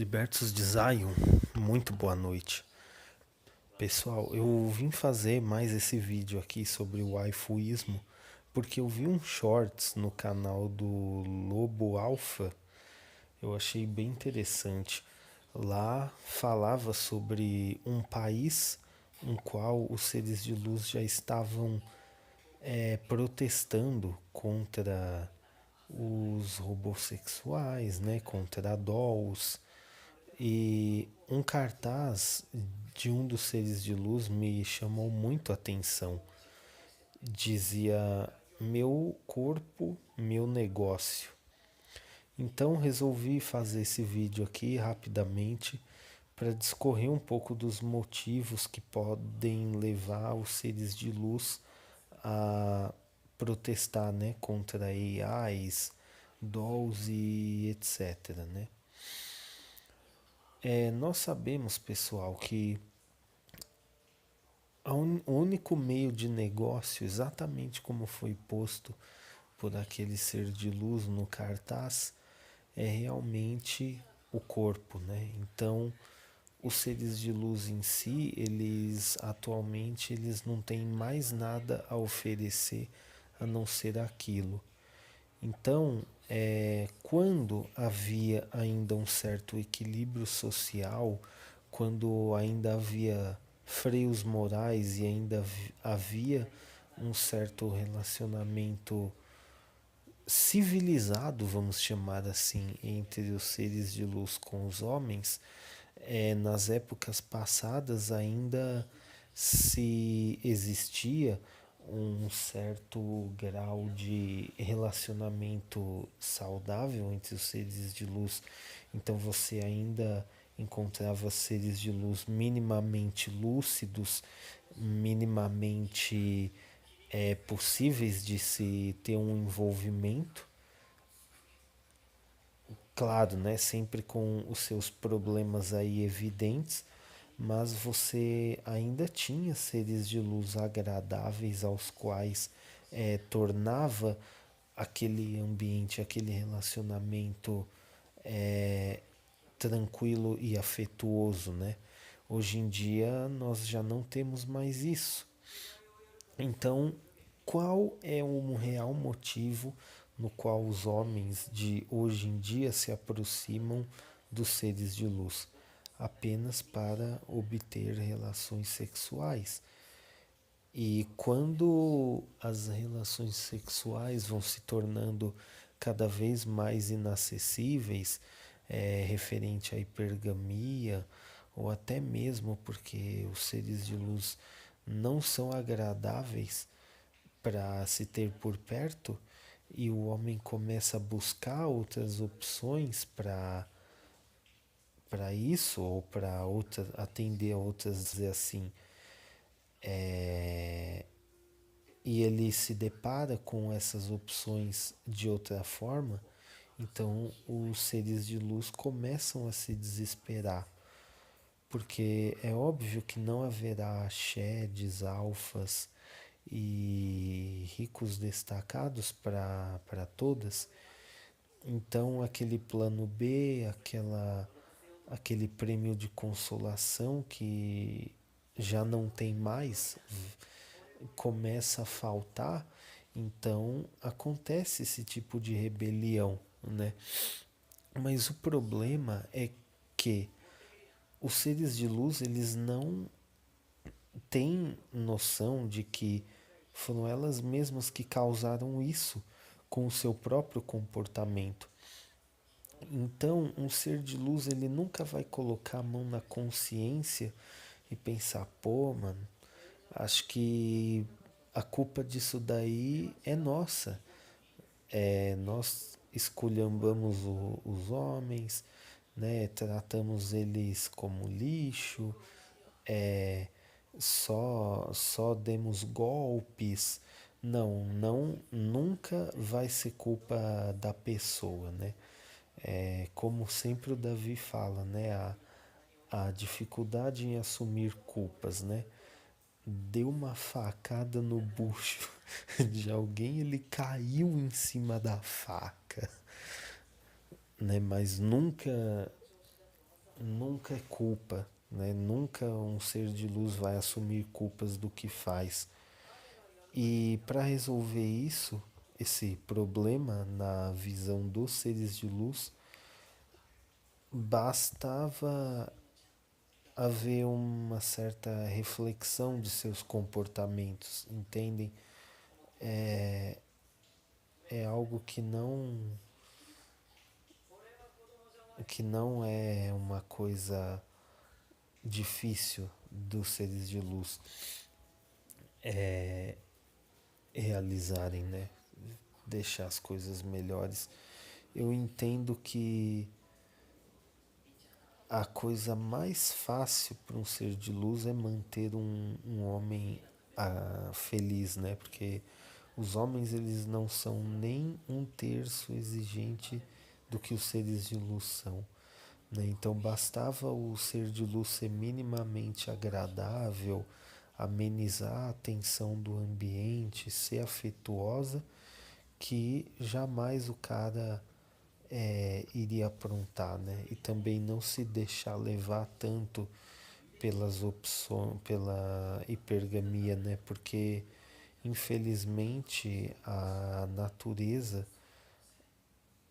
Libertos de Zion, muito boa noite. Pessoal, eu vim fazer mais esse vídeo aqui sobre o waifuísmo porque eu vi um shorts no canal do Lobo Alpha, eu achei bem interessante. Lá falava sobre um país em qual os seres de luz já estavam protestando contra os robôs sexuais, né, contra dolls. E um cartaz de um dos seres de luz me chamou muito a atenção. Dizia: Meu corpo, meu negócio. Então resolvi fazer esse vídeo aqui rapidamente para discorrer um pouco dos motivos que podem levar os seres de luz a protestar, né, contra AIs, dolls e etc, né? Nós sabemos, pessoal, que o único meio de negócio, exatamente como foi posto por aquele ser de luz no cartaz, é realmente o corpo, né? Então, os seres de luz em si, eles atualmente eles não têm mais nada a oferecer a não ser aquilo. Então, quando havia ainda um certo equilíbrio social, quando ainda havia freios morais e ainda havia um certo relacionamento civilizado, vamos chamar assim, entre os seres de luz com os homens, nas épocas passadas ainda se existia um certo grau de relacionamento saudável entre os seres de luz. Então você ainda encontrava seres de luz minimamente lúcidos, minimamente possíveis de se ter um envolvimento, claro, né, sempre com os seus problemas aí evidentes, mas você ainda tinha seres de luz agradáveis aos quais tornava aquele ambiente, aquele relacionamento é, tranquilo e afetuoso, né? Hoje em dia nós já não temos mais isso. Então, qual é o real motivo no qual os homens de hoje em dia se aproximam dos seres de luz? Apenas para obter relações sexuais. E quando as relações sexuais vão se tornando cada vez mais inacessíveis, referente à hipergamia, ou até mesmo porque os seres de luz não são agradáveis para se ter por perto, e o homem começa a buscar outras opções para isso, ou para atender a outras, dizer assim, e ele se depara com essas opções de outra forma, então os seres de luz começam a se desesperar, porque é óbvio que não haverá sheds, alfas e ricos destacados para todas. Então aquele plano B, aquele prêmio de consolação que já não tem mais, começa a faltar, então acontece esse tipo de rebelião, né? Mas o problema é que os seres de luz, eles não têm noção de que foram elas mesmas que causaram isso com o seu próprio comportamento. Então, um ser de luz, ele nunca vai colocar a mão na consciência e pensar, pô, mano, acho que a culpa disso daí é nossa. Nós esculhambamos os homens, né? Tratamos eles como lixo, é, só demos golpes. Não, não, nunca vai ser culpa da pessoa, né? Como sempre o Davi fala, né? A dificuldade em assumir culpas, né? Deu uma facada no bucho de alguém, ele caiu em cima da faca, né? Mas nunca nunca é culpa, né? Nunca um ser de luz vai assumir culpas do que faz. E para resolver isso, esse problema na visão dos seres de luz, bastava haver uma certa reflexão de seus comportamentos, entendem? É algo que não é uma coisa difícil dos seres de luz realizarem, né? Deixar as coisas melhores. Eu entendo que a coisa mais fácil para um ser de luz é manter um homem feliz, né? Porque os homens eles não são nem um terço exigente do que os seres de luz são, né? Então bastava o ser de luz ser minimamente agradável, amenizar a tensão do ambiente, ser afetuosa, que jamais o cara iria aprontar, né? E também não se deixar levar tanto pelas opções, pela hipergamia, né? Porque infelizmente a natureza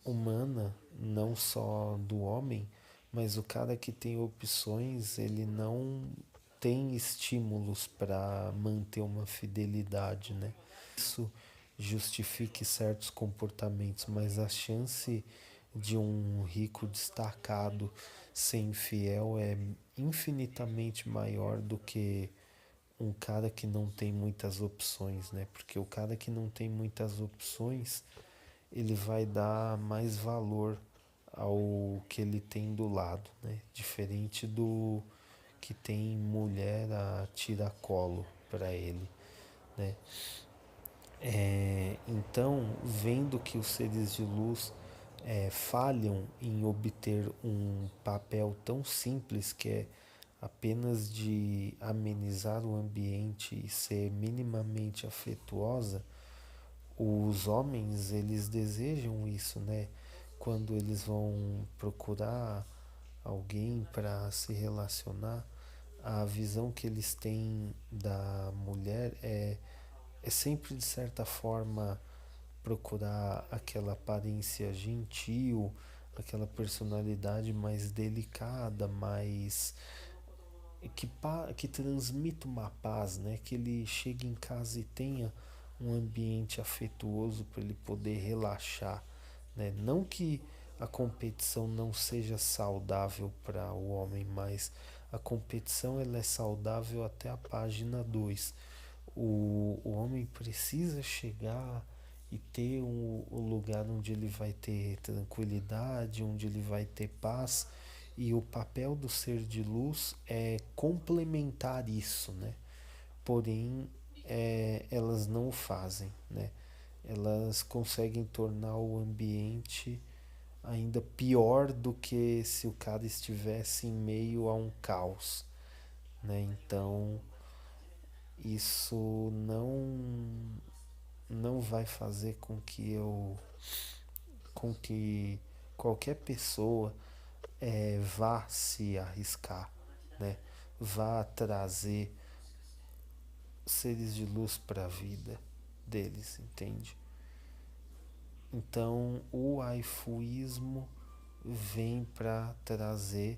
humana, não só do homem, mas o cara que tem opções, ele não tem estímulos para manter uma fidelidade, né? Isso justifique certos comportamentos, mas a chance de um rico destacado ser infiel é infinitamente maior do que um cara que não tem muitas opções, né? Porque o cara que não tem muitas opções, ele vai dar mais valor ao que ele tem do lado, né? Diferente do que tem mulher a tiracolo para ele, né? Então, vendo que os seres de luz falham em obter um papel tão simples que é apenas de amenizar o ambiente e ser minimamente afetuosa, os homens eles desejam isso, né? Quando eles vão procurar alguém para se relacionar, a visão que eles têm da mulher é sempre de certa forma procurar aquela aparência gentil, aquela personalidade mais delicada, mais que transmita uma paz, né? Que ele chegue em casa e tenha um ambiente afetuoso para ele poder relaxar, né? Não que a competição não seja saudável para o homem, mas a competição ela é saudável até a página 2. O homem precisa chegar e ter um lugar onde ele vai ter tranquilidade, onde ele vai ter paz. E o papel do ser de luz é complementar isso, né? Porém, elas não o fazem, né? Elas conseguem tornar o ambiente ainda pior do que se o cara estivesse em meio a um caos, né? Então, isso não vai fazer com que qualquer pessoa vá se arriscar, né? Vá trazer seres de luz para a vida deles, entende? Então o aifuísmo vem para trazer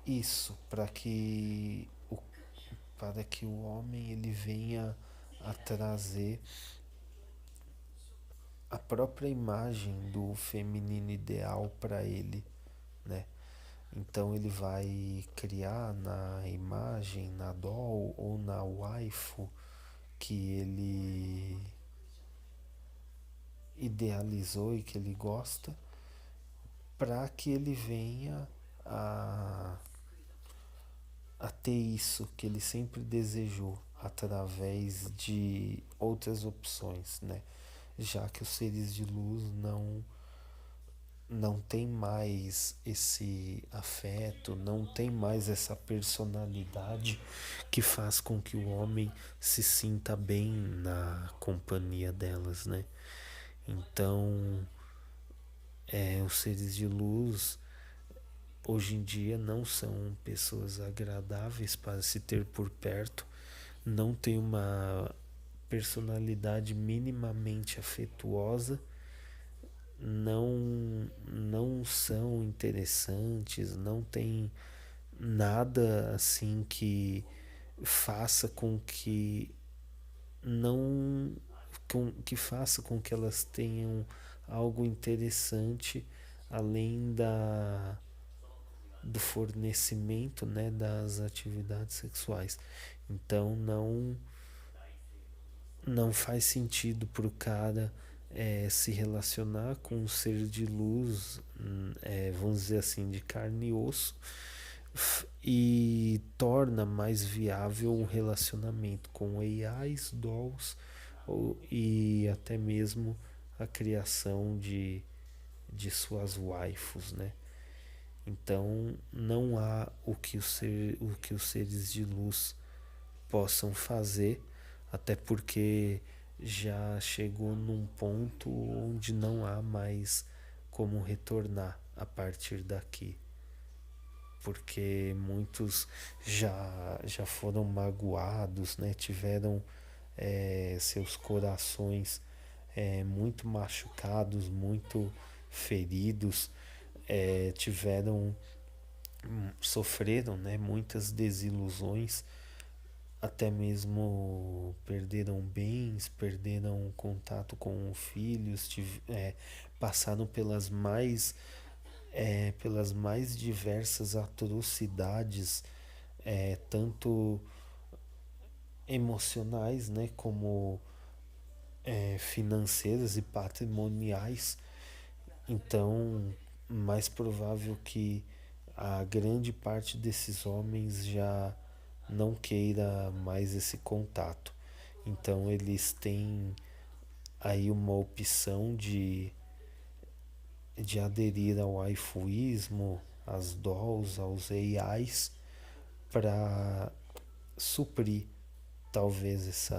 isso, para que o homem ele venha a trazer a própria imagem do feminino ideal para ele, né? Então ele vai criar na imagem, na doll ou na waifu que ele idealizou e que ele gosta, para que ele venha a, a ter isso que ele sempre desejou através de outras opções, né? Já que os seres de luz não tem mais esse afeto, não tem mais essa personalidade que faz com que o homem se sinta bem na companhia delas, né? Então, os seres de luz hoje em dia não são pessoas agradáveis para se ter por perto, não tem uma personalidade minimamente afetuosa, não são interessantes, não tem nada assim que faça com que não que faça com que elas tenham algo interessante além do fornecimento, né, das atividades sexuais. Então não faz sentido para o cara se relacionar com um ser de luz, vamos dizer assim, de carne e osso, e torna mais viável um relacionamento com AIs, dolls e até mesmo a criação de suas waifus, né? Então não há o que os seres de luz possam fazer, até porque já chegou num ponto onde não há mais como retornar a partir daqui, porque muitos já foram magoados, né? Tiveram seus corações muito machucados, muito feridos, tiveram sofreram, né, muitas desilusões, até mesmo perderam bens, perderam contato com filhos, passaram pelas mais diversas atrocidades, tanto emocionais, né, como financeiras e patrimoniais. Então, mais provável que a grande parte desses homens já não queira mais esse contato. Então, eles têm aí uma opção de aderir ao waifuísmo, às dolls, aos AIs, para suprir talvez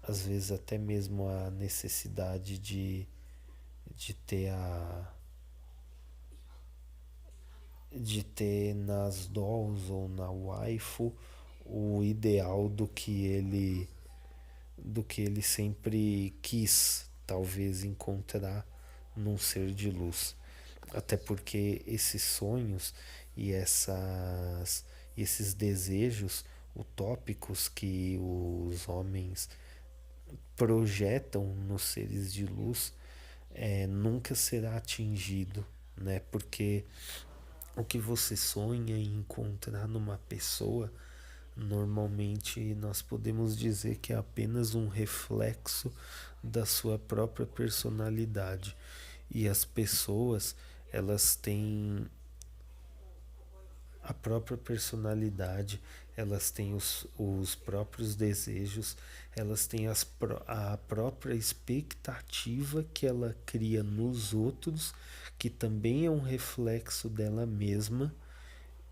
às vezes até mesmo a necessidade de ter de ter nas dolls ou na waifu o ideal do que ele sempre quis talvez encontrar num ser de luz. Até porque esses sonhos e esses desejos utópicos que os homens projetam nos seres de luz nunca será atingido, né? Porque o que você sonha em encontrar numa pessoa, normalmente nós podemos dizer que é apenas um reflexo da sua própria personalidade. E as pessoas, elas têm a própria personalidade, elas têm os próprios desejos, elas têm a própria expectativa que ela cria nos outros, que também é um reflexo dela mesma.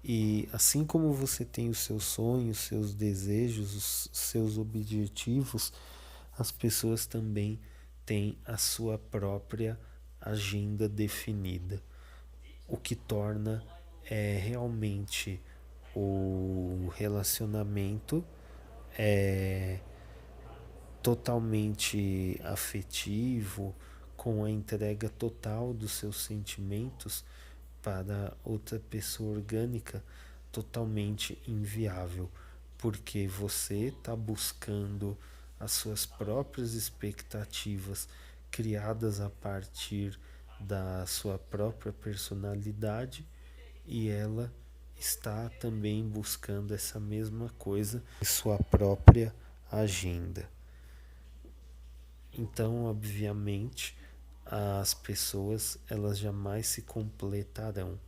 E assim como você tem os seus sonhos, seus desejos, os seus objetivos, as pessoas também têm a sua própria agenda definida, o que torna realmente o relacionamento totalmente afetivo, com a entrega total dos seus sentimentos para outra pessoa orgânica, totalmente inviável, porque você está buscando as suas próprias expectativas criadas a partir da sua própria personalidade, e ela está também buscando essa mesma coisa em sua própria agenda. Então, obviamente, as pessoas elas jamais se completarão.